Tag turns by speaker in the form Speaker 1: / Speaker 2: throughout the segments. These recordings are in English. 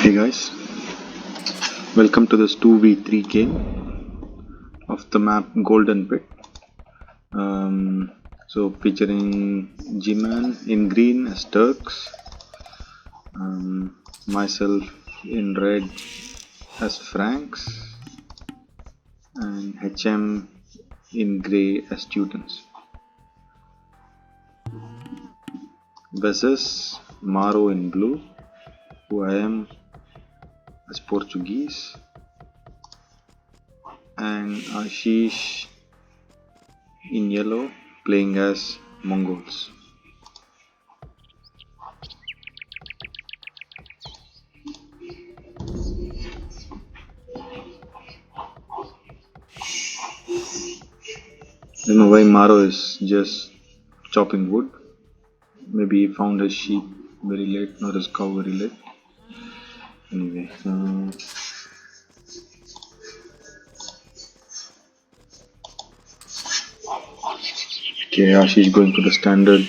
Speaker 1: Hey guys, welcome to this 2v3 game of the map Golden Pit. So featuring Gman in green as Turks, myself in red as Franks, and HM in grey as students. Versus Maro in blue, WHOIAM as Portuguese, and Ashish in yellow playing as Mongols. I don't know why Maro is just chopping wood. Maybe he found his sheep very late, or his cow very late. Anyway, okay, Ashish going for the standard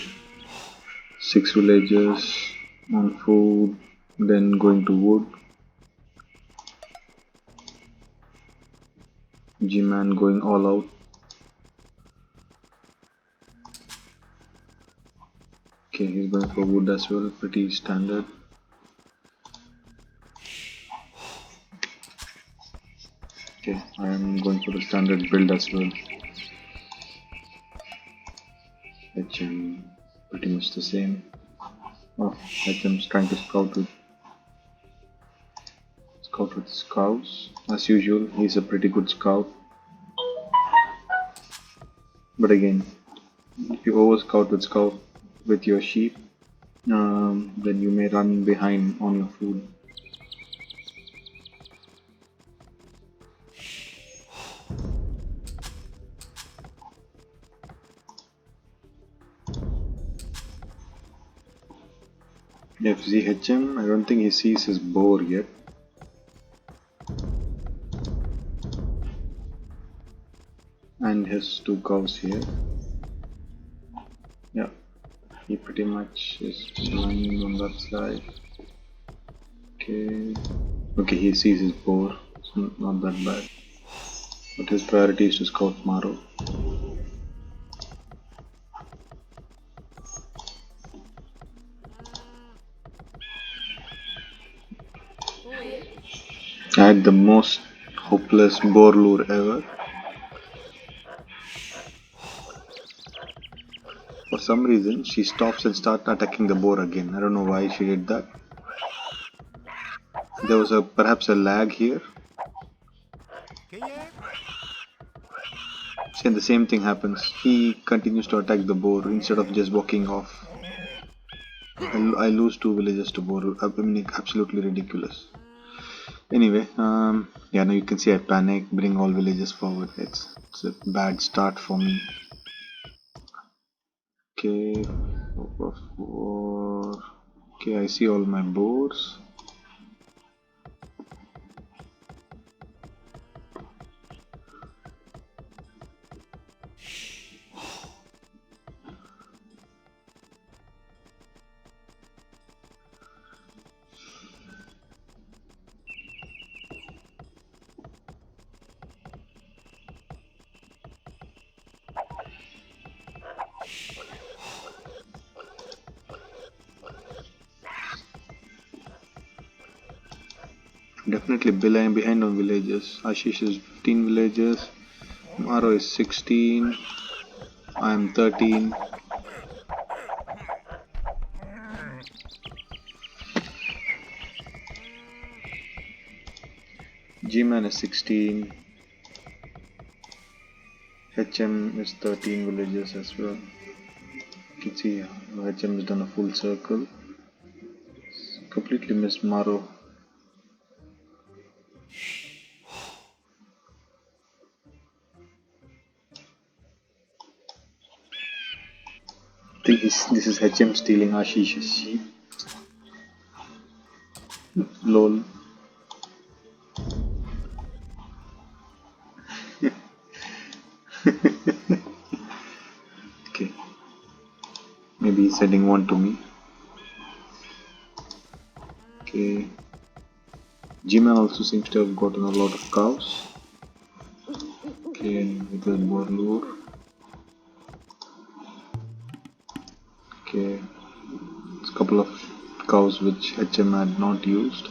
Speaker 1: 6 villagers on food, then going to wood. G-Man going all out. Okay, he's going for wood as well, pretty standard. Okay, I am going for the standard build as well. HM pretty much the same. Oh, HM's trying to scout with scouts. As usual, he's a pretty good scout. But again, if you over scout with your sheep, then you may run behind on your food. FZHM, I don't think he sees his boar yet. And his 2 cows here. Yeah, he pretty much is lying on that side. Okay, he sees his boar, so not that bad. But his priority is to scout Maro. I had the most hopeless boar lure ever. For some reason, she stops and starts attacking the boar again. I don't know why she did that. There was perhaps a lag here. See, the same thing happens. He continues to attack the boar instead of just walking off. I lose 2 villagers to boar. I mean, absolutely ridiculous. Anyway, yeah, now you can see I panic, bring all villagers forward. It's a bad start for me. Okay, 4. Okay, I see all my boars. Definitely behind on villagers. Ashish is 15 villagers. Maro is 16. I am 13. Gman is 16. HM is 13 villagers as well. You can see HM has done a full circle. Completely missed Maro. I think this is HM stealing Ashish's sheep. Lol. Okay. Maybe he's sending one to me. Okay. Gman also seems to have gotten a lot of cows. Okay, with the Borlur. Okay, it's a couple of cows which HM had not used.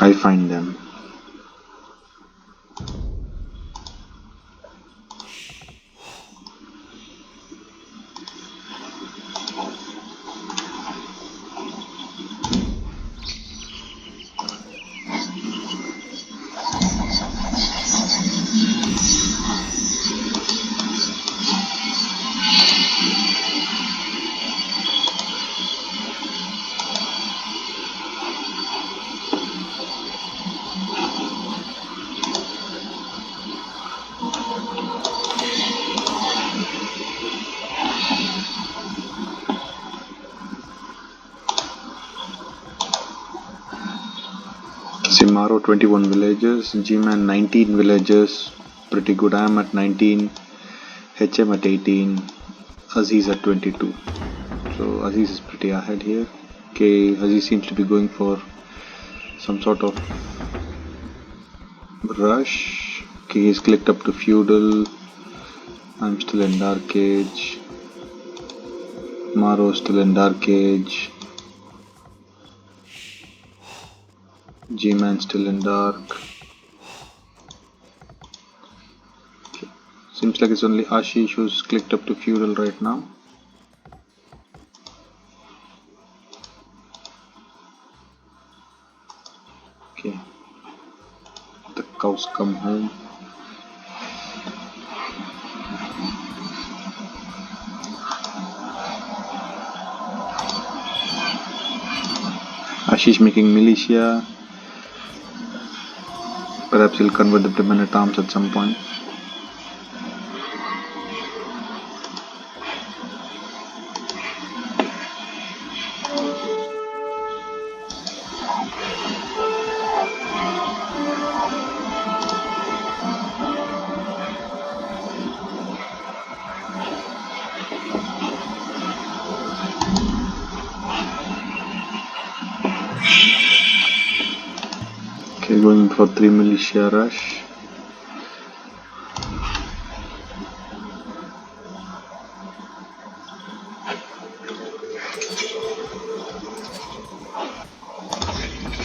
Speaker 1: I find them. Simaro 21 villages, Gman 19 villages, pretty good. I am at 19, HM at 18, Aziz at 22. So Aziz is pretty ahead here. Okay, Aziz seems to be going for some sort of rush. Okay, he's clicked up to feudal. I'm still in dark age. Maro still in dark age. G-Man still in dark. Okay. Seems like it's only Ashish who's clicked up to feudal right now. Okay. The cows come home. Ashish making militia. Perhaps he'll convert them to men at arms at some point. Okay, going for 3 militia rush.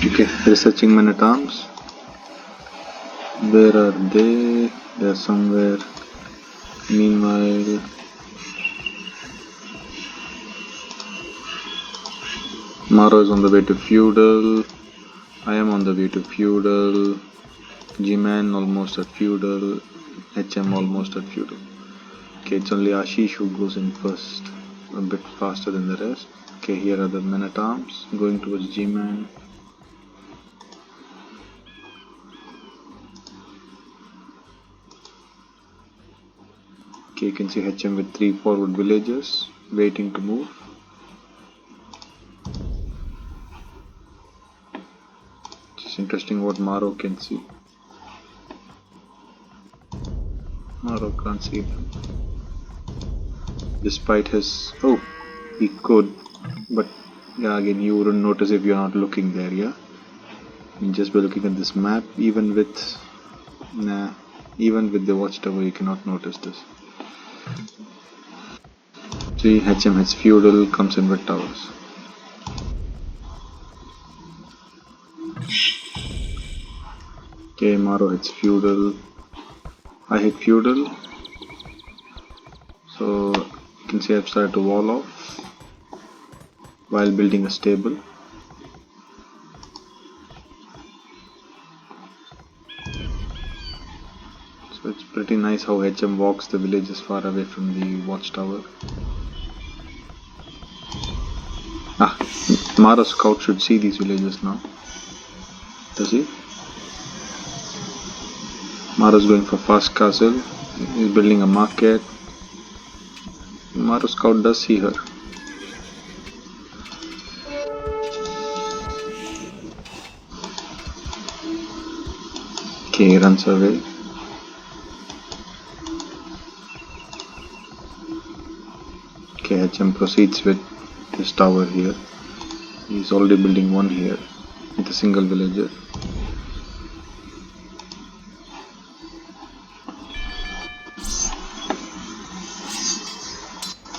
Speaker 1: Okay, researching men at arms. Where are they? They're somewhere. Meanwhile, Maro is on the way to feudal. I am on the way to feudal. G-Man almost at feudal. HM almost at feudal. Okay, it's only Ashish who goes in first, a bit faster than the rest. Okay, here are the men at arms going towards G-Man. Okay, you can see HM with 3 forward villagers waiting to move. It's interesting what Maro can see. Maro can't see them. Despite his... oh, he could. But yeah, again, you wouldn't notice if you're not looking there, yeah? I mean, just by looking at this map, even with the watchtower, you cannot notice this. See, HM has feudal, comes in with towers. Okay, Maro hits feudal. I hit feudal. So you can see I've started to wall off while building a stable. So it's pretty nice how HM walks the villages far away from the watchtower. Maro's scout should see these villages now. Does he? Maro's going for fast castle. He's building a market. Maro's scout does see her. Okay, he runs away. Okay, HM proceeds with this tower here. He's already building one here with a single villager.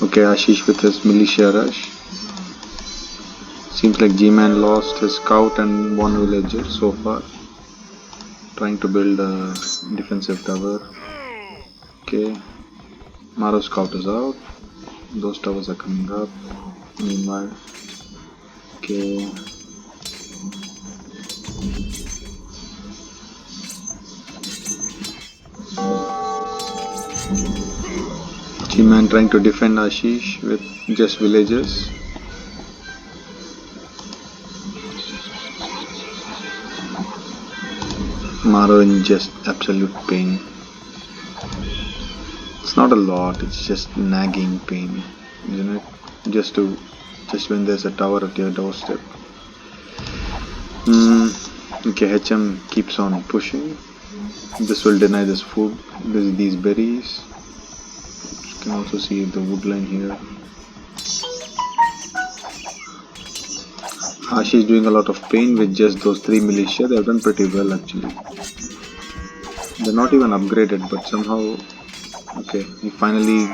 Speaker 1: Okay, Ashish with his militia rush. Seems like Gman lost his scout and one villager so far. Trying to build a defensive tower. Okay, Maro's scout is out. Those towers are coming up. Meanwhile, okay. G-Man trying to defend Ashish with just villagers. Maro in just absolute pain. It's not a lot, it's just nagging pain, isn't it? Just when there's a tower at your doorstep. Okay, HM keeps on pushing. This will deny this food. There's these berries. You can also see the wood line here. Ashish is doing a lot of pain with just those 3 militia. They've done pretty well actually. They're not even upgraded, but somehow, okay, he finally,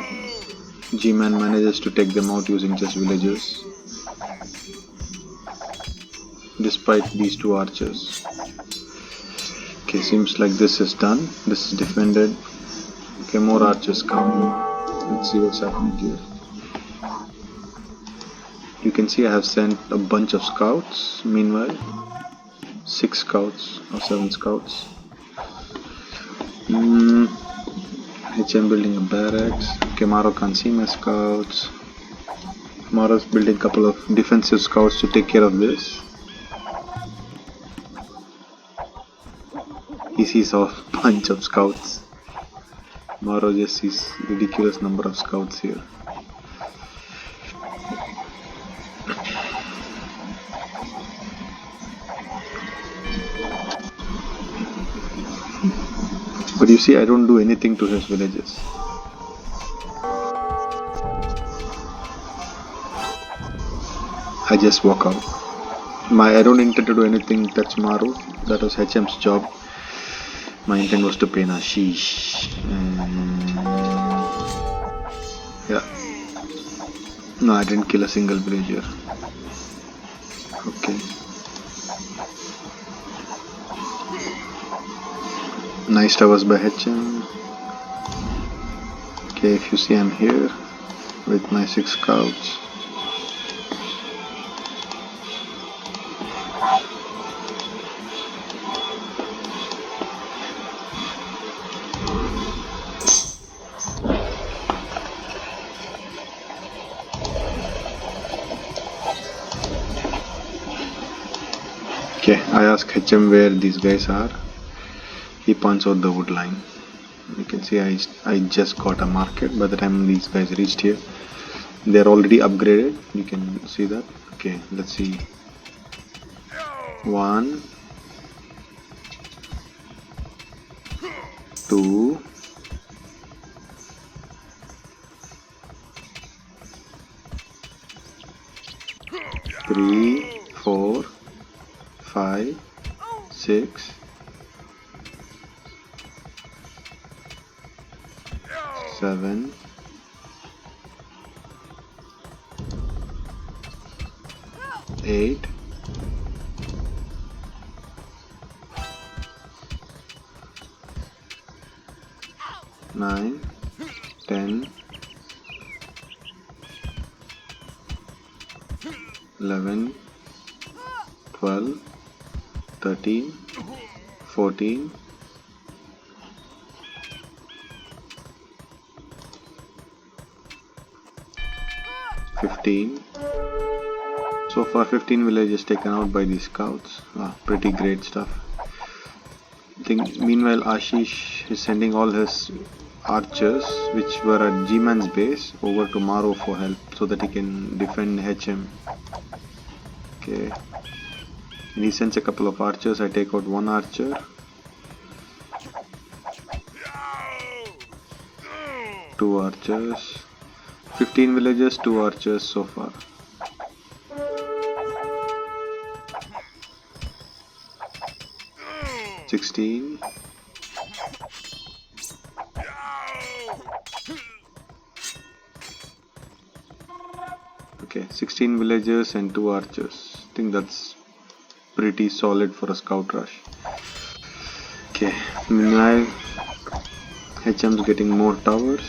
Speaker 1: G-Man manages to take them out using just villagers. Despite these 2 archers. Okay, seems like this is done. This is defended. Okay, more archers come. Let's see what's happening here. You can see I have sent a bunch of scouts. Meanwhile, 6 scouts or 7 scouts. HM building a barracks. Okay, Maro can't see my scouts. Maro's building a couple of defensive scouts to take care of this. He sees a bunch of scouts. Maro just sees ridiculous number of scouts here. But you see, I don't do anything to his villages. I just walk out. I don't intend to do anything, touch Maru. That was HM's job. My intent was to pain Ashish. Yeah. No, I didn't kill a single villager. Okay. Nice towers by HM. Okay, if you see, I'm here with my 6 scouts. Okay, I ask HM where these guys are. He points out the wood line. You can see I just got a market by the time these guys reached here. They're already upgraded. You can see that. Okay, let's see. 1, 2, 3, 4, 5, 6, 7, 8, 9, 10, 11, 12, 13, 14, 15. So far 15 villages taken out by these scouts. Pretty great stuff. Meanwhile Ashish is sending all his archers which were at G-Man's base over to Maro for help so that he can defend HM. Okay. And he sends a couple of archers. I take out 1 archer. 2 archers. 15 villagers, 2 archers so far. 16. Okay, 16 villagers and 2 archers. I think that's pretty solid for a scout rush. Okay, meanwhile HM's getting more towers,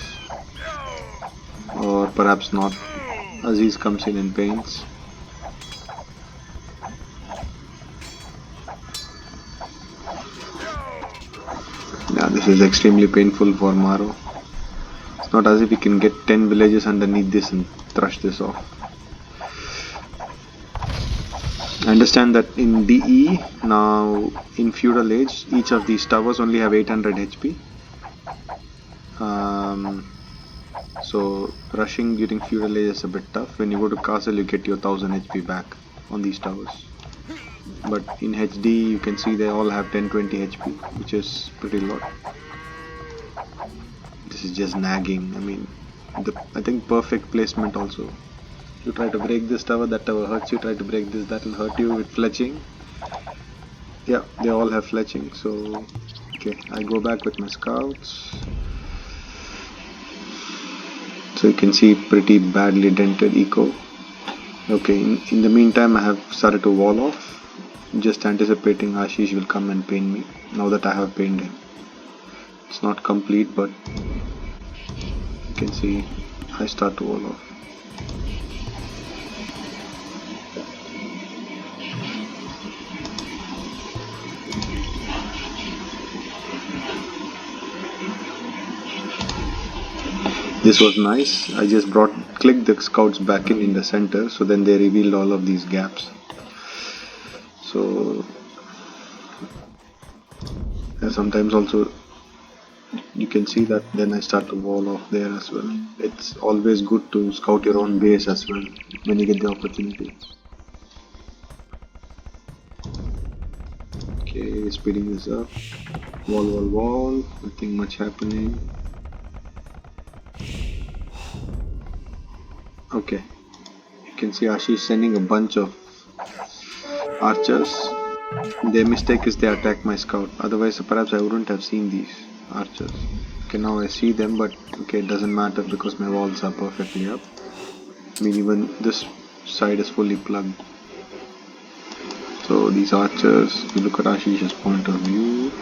Speaker 1: or perhaps not. Aziz comes in and paints. Yeah, this is extremely painful for Maro. It's not as if he can get 10 villages underneath this and thrush this off. I understand that in DE, now in feudal age, each of these towers only have 800 HP. So rushing during feudal age is a bit tough. When you go to castle, you get your 1000 HP back on these towers. But in HD, you can see they all have 10-20 HP, which is pretty lot. This is just nagging. I mean, I think perfect placement also. You try to break this tower, that tower hurts you. Try to break this, that will hurt you with fletching. Yeah, they all have fletching. So, okay, I go back with my scouts. So you can see pretty badly dented eco. Okay, in the meantime I have started to wall off, just anticipating Ashish will come and paint me, now that I have painted him. It's not complete, but you can see I start to wall off. This was nice. I just clicked the scouts back in the center, so then they revealed all of these gaps. So sometimes also you can see that then I start to wall off there as well. It's always good to scout your own base as well when you get the opportunity. Okay, speeding this up. Wall. Nothing much happening. Okay, you can see Ashish sending a bunch of archers. Their mistake is they attack my scout. Otherwise, perhaps I wouldn't have seen these archers. Okay, now I see them, but okay, it doesn't matter because my walls are perfectly up. I mean, even this side is fully plugged. So these archers, if you look at Ashish's point of view,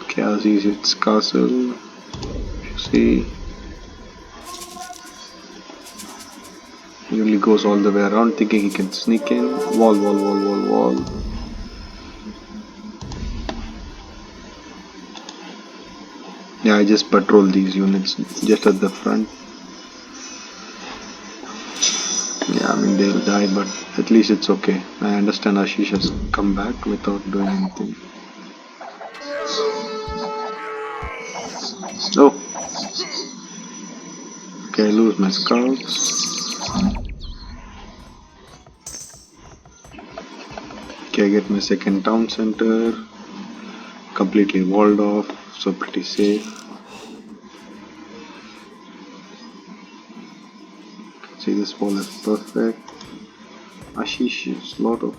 Speaker 1: okay, Aziz hits castle. You see, he only goes all the way around, thinking he can sneak in. Wall. Yeah, I just patrol these units just at the front. Yeah, I mean they'll die, but at least it's okay. I understand Ashish has come back without doing anything. Oh, okay, I lose my scouts. Okay, I get my second town center completely walled off, so pretty safe. See, this wall is perfect. Ashish is lot of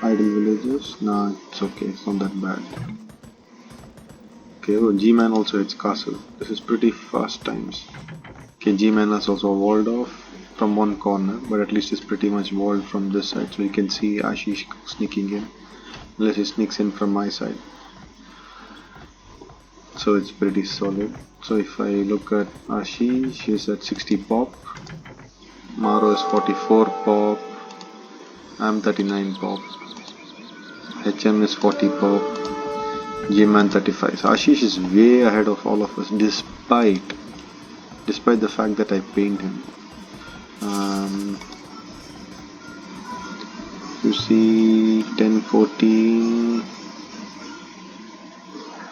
Speaker 1: idle villages. Nah, it's okay, it's not that bad. Okay, oh, Gman also hits castle. This is pretty fast times. Okay, Gman is also walled off from one corner, but at least it's pretty much walled from this side, so you can see Ashish sneaking in, unless he sneaks in from my side. So it's pretty solid. So if I look at Ashish, he's at 60 pop, Maro is 44 pop, I'm 39 pop, HM is 40 pop, Gman 35. So Ashish is way ahead of all of us, despite the fact that I paint him. You see 10, 14,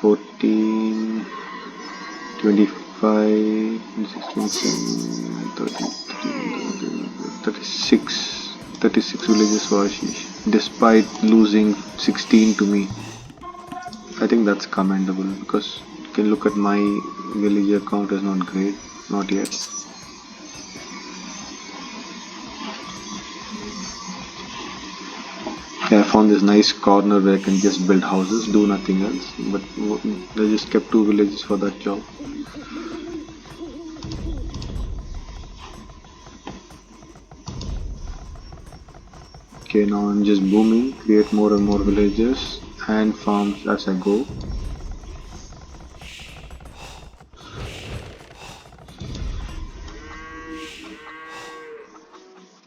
Speaker 1: 25, 16, 36 villages for Ashish, despite losing 16 to me. I think that's commendable, because you can look at my villager count is not great, not yet. found this nice corner where I can just build houses, do nothing else. But I just kept 2 villages for that job. Okay, now I'm just booming, create more and more villages and farms as I go.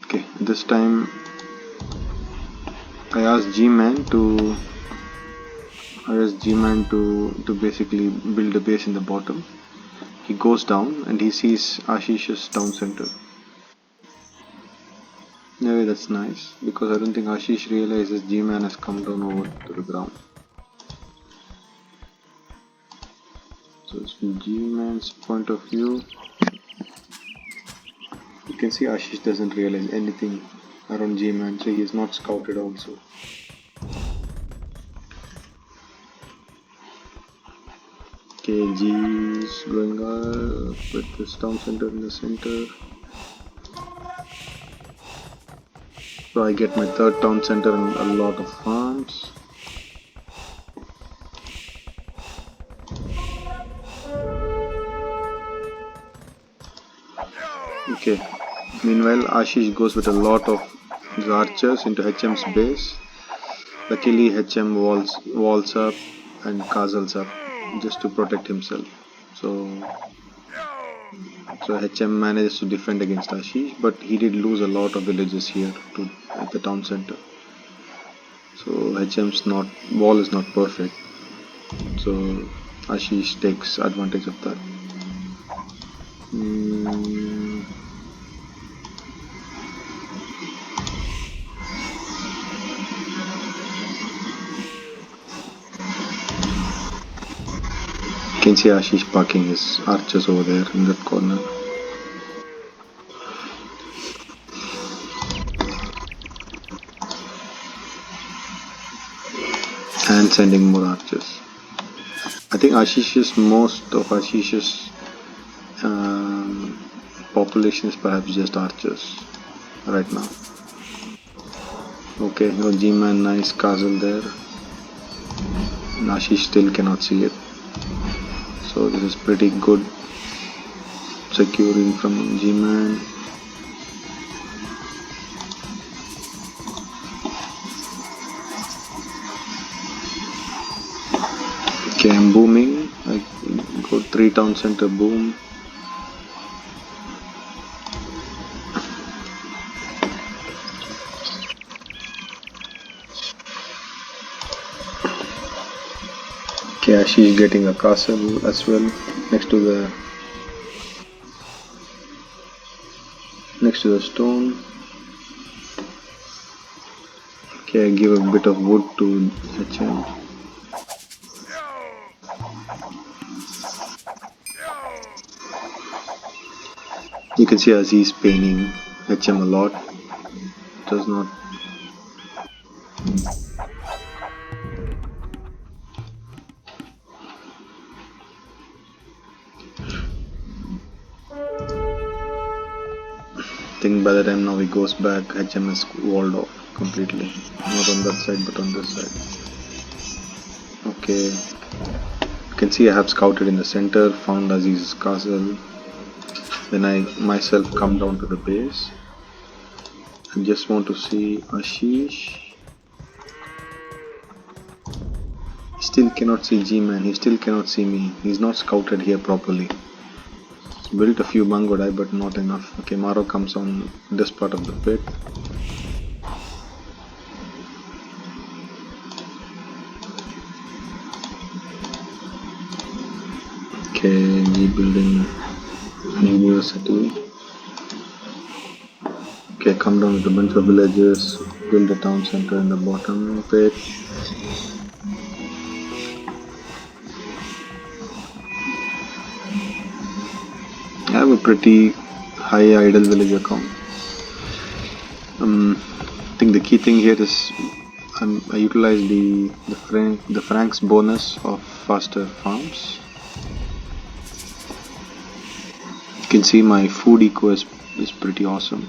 Speaker 1: Okay, this time I asked Gman to basically build a base in the bottom. He goes down and he sees Ashish's town center. Yeah, that's nice, because I don't think Ashish realizes Gman has come down over to the ground. So it's from Gman's point of view. You can see Ashish doesn't realize anything around Gman, so he is not scouted also. Okay, G is going up with this town center in the center. So I get my 3rd town center and a lot of farms. Okay, meanwhile Ashish goes with a lot of archers into HM's base. Luckily HM walls up and castles up just to protect himself. So HM manages to defend against Ashish, but he did lose a lot of villages here at the town center. So HM's wall is not perfect. So Ashish takes advantage of that. You can see Ashish parking his archers over there in that corner. And sending more archers. I think most of Ashish's population is perhaps just archers right now. Okay, no Gman, nice castle there. Ashish still cannot see it. So this is pretty good securing from Gman. Okay, I'm booming. I go 3 town center boom. Okay, she's getting a castle as well next to the stone. Okay, I give a bit of wood to HM. You can see Aziz paining HM a lot. Does not. I think by the time now he goes back, HM is walled off completely. Not on that side, but on this side. Okay. You can see I have scouted in the center, found Aziz's castle. Then I myself come down to the base. I just want to see Ashish. He still cannot see Gman, he still cannot see me. He's not scouted here properly. Built a few Bangodai, but not enough. Okay, Maro comes on this part of the pit. Okay, G building university. Okay, come down with a bunch of villages, build a town center in the bottom pit. I have a pretty high idle villager count. I think the key thing here is I utilize the Frank's bonus of faster farms. You can see my food eco is pretty awesome.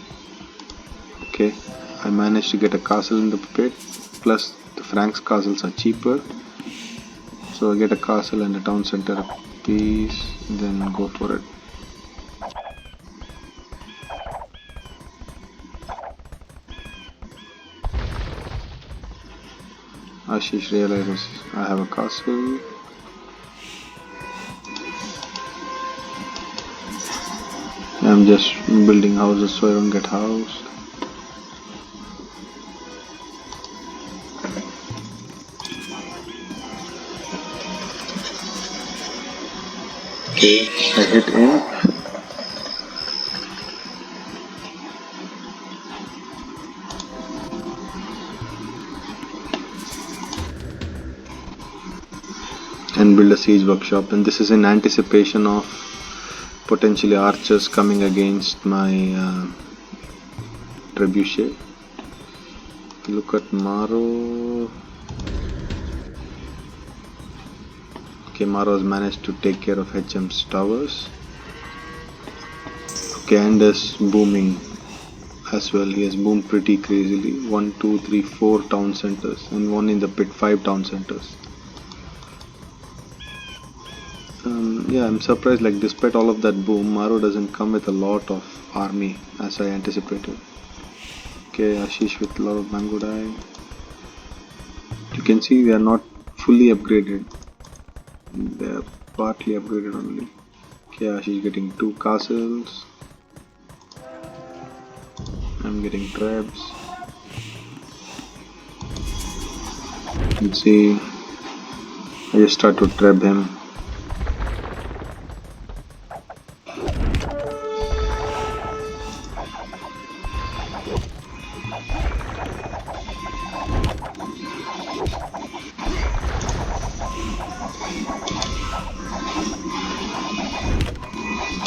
Speaker 1: Okay, I managed to get a castle in the pit. plus the Franks castles are cheaper. So I get a castle and a town center piece, then go for it. Ashish realizes I have a castle. I'm just building houses so I don't get housed. Okay, I hit in. And build a siege workshop, and this is in anticipation of potentially archers coming against my trebuchet. Look at Maro. Okay, Maro has managed to take care of HM's towers. Okay, and is booming as well. He has boomed pretty crazily. 1, 2, 3, 4 town centers, and one in the pit, 5 town centers. Yeah, I'm surprised, like despite all of that boom, Maro doesn't come with a lot of army as I anticipated. Okay, Ashish with a lot of mango dye. You can see they are not fully upgraded. They are partly upgraded only. Okay, Ashish getting 2 castles. I'm getting traps. You can see I just start to trap him.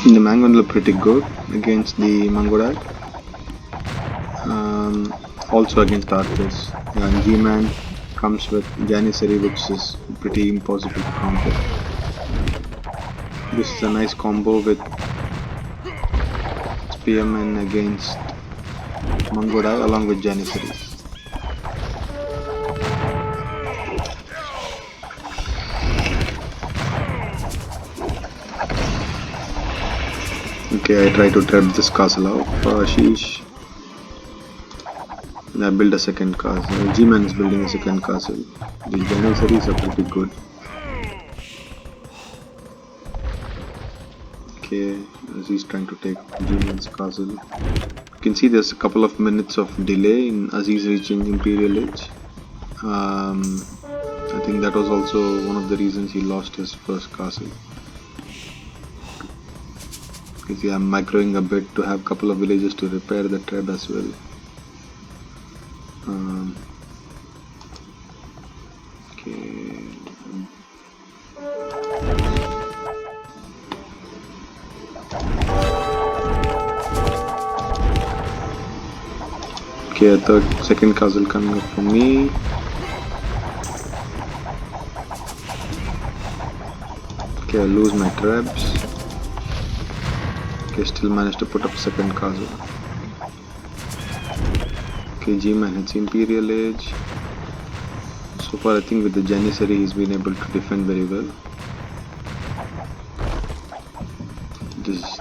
Speaker 1: The mango look pretty good against the mangodai. Also against archers. And Gman comes with Janissary, which is pretty impossible to counter. This is a nice combo with Spearmen against mangodai along with Janissaries. Okay, I try to trap this castle out for Ashish. I build a second castle. Gman is building a second castle. The Janissaries are pretty good. Okay, Aziz trying to take Gman's castle. You can see there's a couple of minutes of delay in Aziz reaching Imperial Age. I think that was also one of the reasons he lost his first castle. You see, I'm microing a bit to have a couple of villages to repair the trap as well. Okay. Okay, a second castle coming up for me. Okay, I lose my traps. Okay, still managed to put up second castle. Okay, Gman hits Imperial Age. So far I think with the Janissary he's been able to defend very well.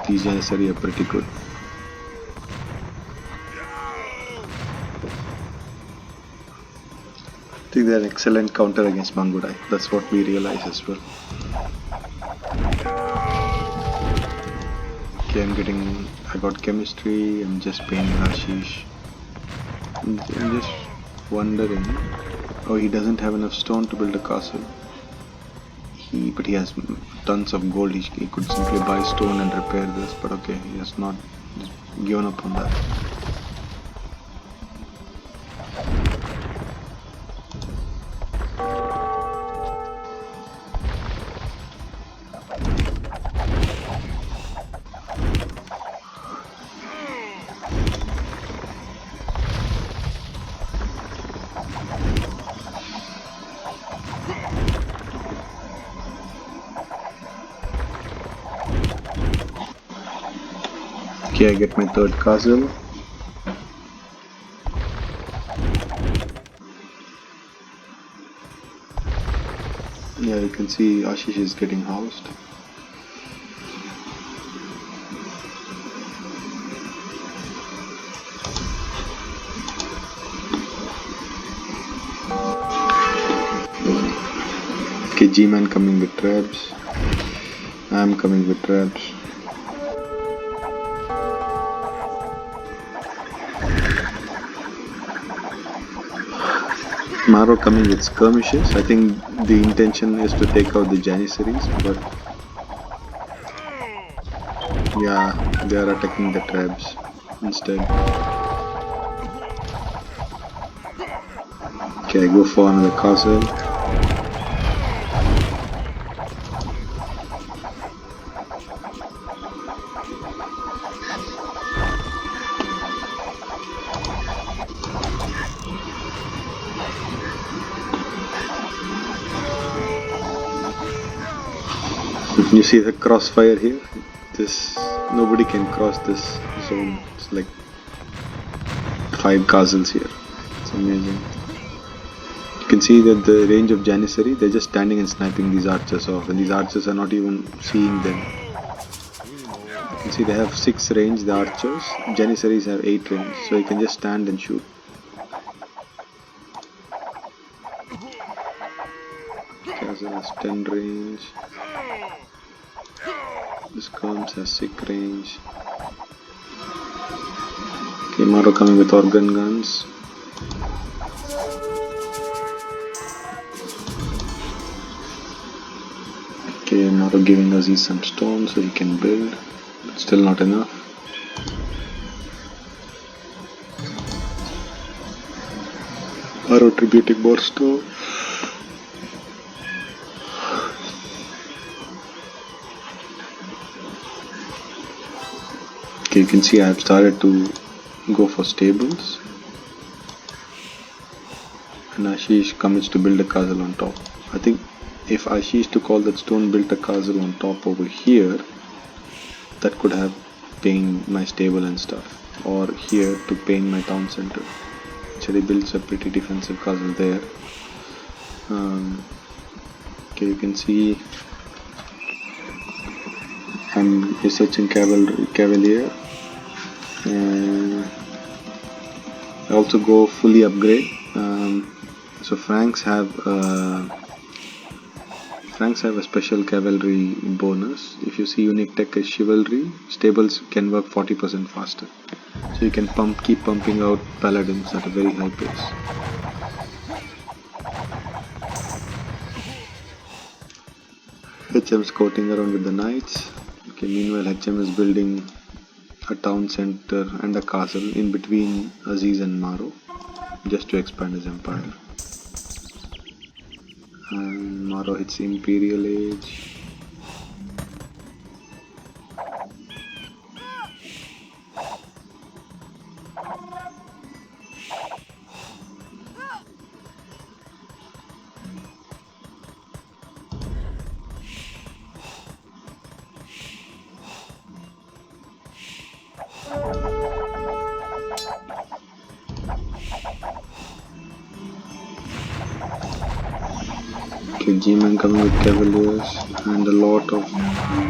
Speaker 1: These Janissary are pretty good. I think they're an excellent counter against mangodai. That's what we realize as well. Okay, I got chemistry, I'm just painting Ashish. I'm just wondering, oh, he doesn't have enough stone to build a castle. But he has tons of gold, he could simply buy stone and repair this, but okay, he has not given up on that. Okay, I get my third castle. can see Ashish is getting housed. Okay, Gman coming with traps. I'm coming with traps. Maro coming with skirmishes. I think the intention is to take out the Janissaries, but yeah, they are attacking the traps instead. Okay, I go for another castle. You see the crossfire here? Nobody can cross this zone. It's like 5 castles here. It's amazing. You can see that the range of Janissary, they're just standing and sniping these archers off, and these archers are not even seeing them. You can see they have 6 range, the archers. Janissaries have 8 range, so you can just stand and shoot. Castle has 10 range. This Skirms has 6 range. Okay, Maro coming with organ guns. Okay, Maro giving Aziz some stone so he can build, but still not enough. Maro tributing more stone. Okay, you can see I have started to go for stables, and Ashish commits to build a castle on top. I think if Ashish took all that stone, built a castle on top over here, that could have pained my stable and stuff, or here to paint my town center. Actually builds a pretty defensive castle there. Okay, you can see I'm researching cavalier, and I also go fully upgrade. So Franks have a special cavalry bonus. If you see unique tech is chivalry, stables can work 40% faster. So you can keep pumping out paladins at a very high pace. HM scouting around with the knights. Okay, meanwhile HM is building a town center and a castle in between Aziz and Maro, just to expand his empire. And Maro hits Imperial Age. Okay, Gman coming with cavaliers and a lot of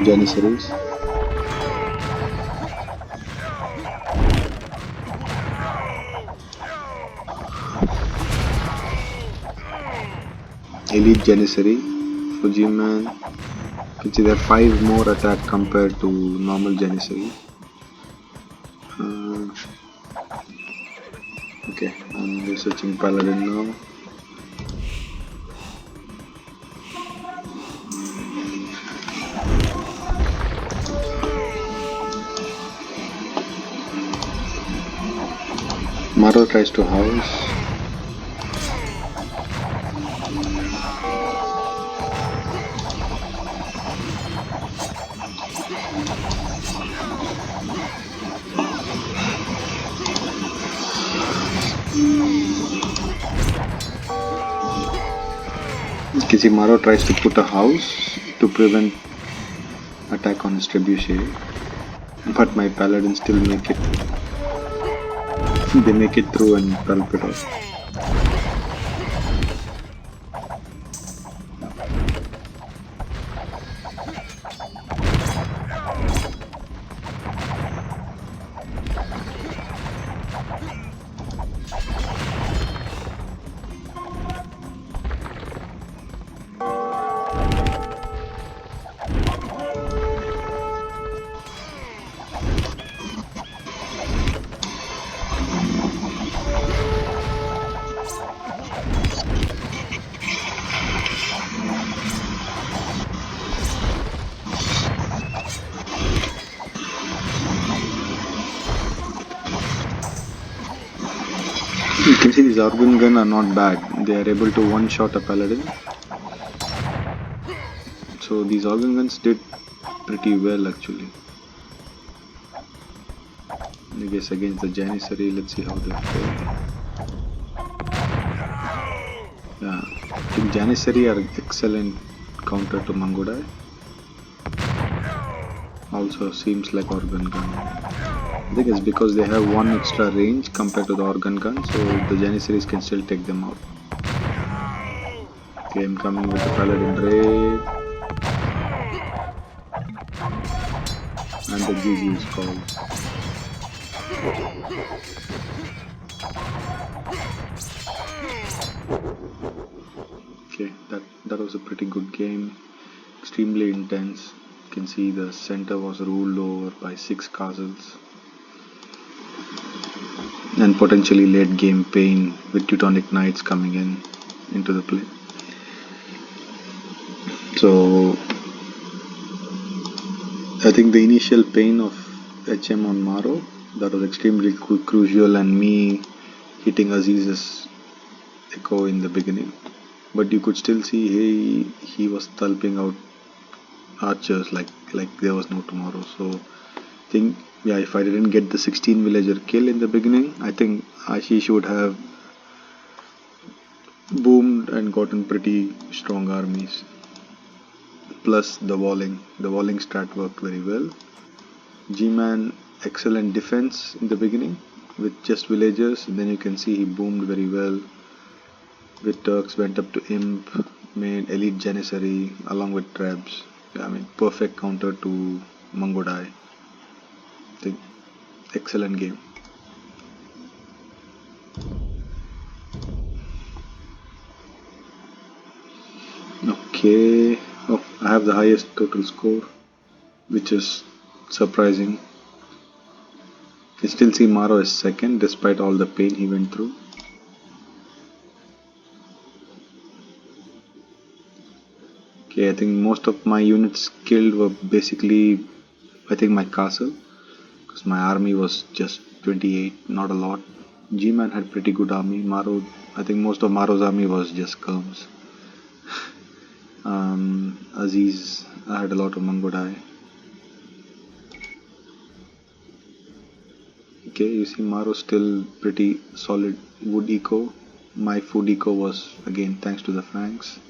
Speaker 1: janissaries. Elite janissary for Gman. You can see there are 5 more attack compared to normal janissary. Okay, I'm researching paladin now. Maro tries to house. You see Maro tries to put a house to prevent attack on his trebuchet, but my paladins still make it. They make it through and pulp it off. You can see these organ gun are not bad. They are able to one-shot a paladin. So these organ guns did pretty well actually. I guess against the Janissary, let's see how they fare. Yeah, I think Janissary are excellent counter to Mangodai. Also seems like organ gun. I think it's because they have one extra range compared to the organ gun, so the Janissaries can still take them out. Okay, I'm coming with the Paladin Raid. And the GG is called. Okay, that was a pretty good game. Extremely intense. You can see the center was ruled over by 6 castles. And potentially late game pain with Teutonic Knights coming into the play. So I think the initial pain of HM on Maro, that was extremely crucial, and me hitting Aziz's echo in the beginning. But you could still see he was tulping out archers like there was no tomorrow. So I think, yeah, if I didn't get the 16 villager kill in the beginning, I think Ashish would have boomed and gotten pretty strong armies. Plus the walling strat worked very well. Gman excellent defense in the beginning with just villagers, then you can see he boomed very well with Turks, went up to Imp, made elite Janissary along with Trebs. Yeah, I mean perfect counter to Mangodai. I think excellent game. Okay, oh, I have the highest total score, which is surprising. You can still see Maro is second despite all the pain he went through. Okay, I think most of my units killed were basically, I think, my castle, because my army was just 28, not a lot. G-Man had pretty good army. Maro, I think most of Maro's army was just Kerms. Aziz, I had a lot of Mangodai. Okay, you see Maro still pretty solid wood eco. My food eco was again thanks to the Franks.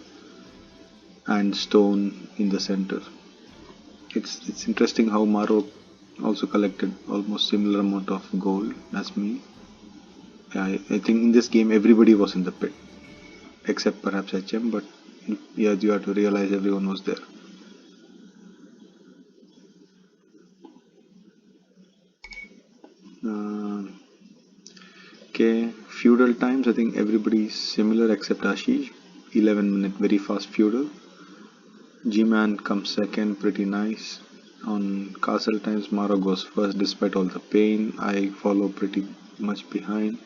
Speaker 1: And stone in the center. It's interesting how Maro also collected almost similar amount of gold as me. I think in this game everybody was in the pit except perhaps HM, but yeah, you have to realize everyone was there. Okay, feudal times, I think everybody is similar except Ashish. 11-minute very fast feudal. G-Man comes second, pretty nice. On castle times, Maro goes first despite all the pain. I follow pretty much behind.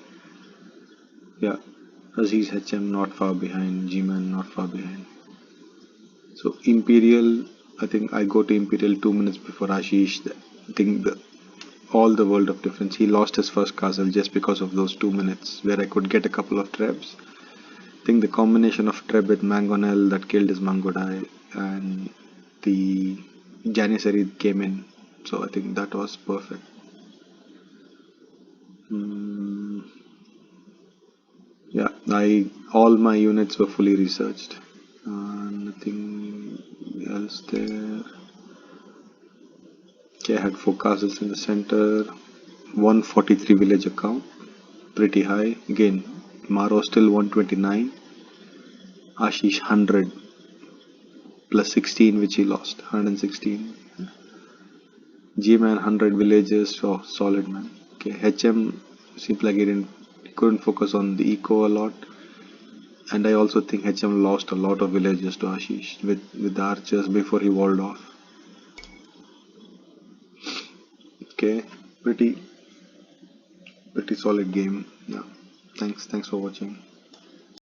Speaker 1: Yeah, Aziz HM not far behind, G-Man not far behind. So Imperial, I think I go to Imperial 2 minutes before Ashish. I think all the world of difference. He lost his first castle just because of those 2 minutes where I could get a couple of trebs. I think the combination of treb with Mangonel that killed his Mangodai and the Janissary came in. So I think that was perfect. Yeah, all my units were fully researched. Nothing else there. Okay, I had 4 castles in the center. 143 villager count. Pretty high. Again, Maro still 129. Ashish 100. Plus 16 which he lost. 116. G-Man 100 villagers. Oh, solid man. Okay, HM seems like he couldn't focus on the eco a lot. And I also think HM lost a lot of villagers to Ashish with the archers before he walled off. Okay, pretty solid game. Yeah, thanks for watching.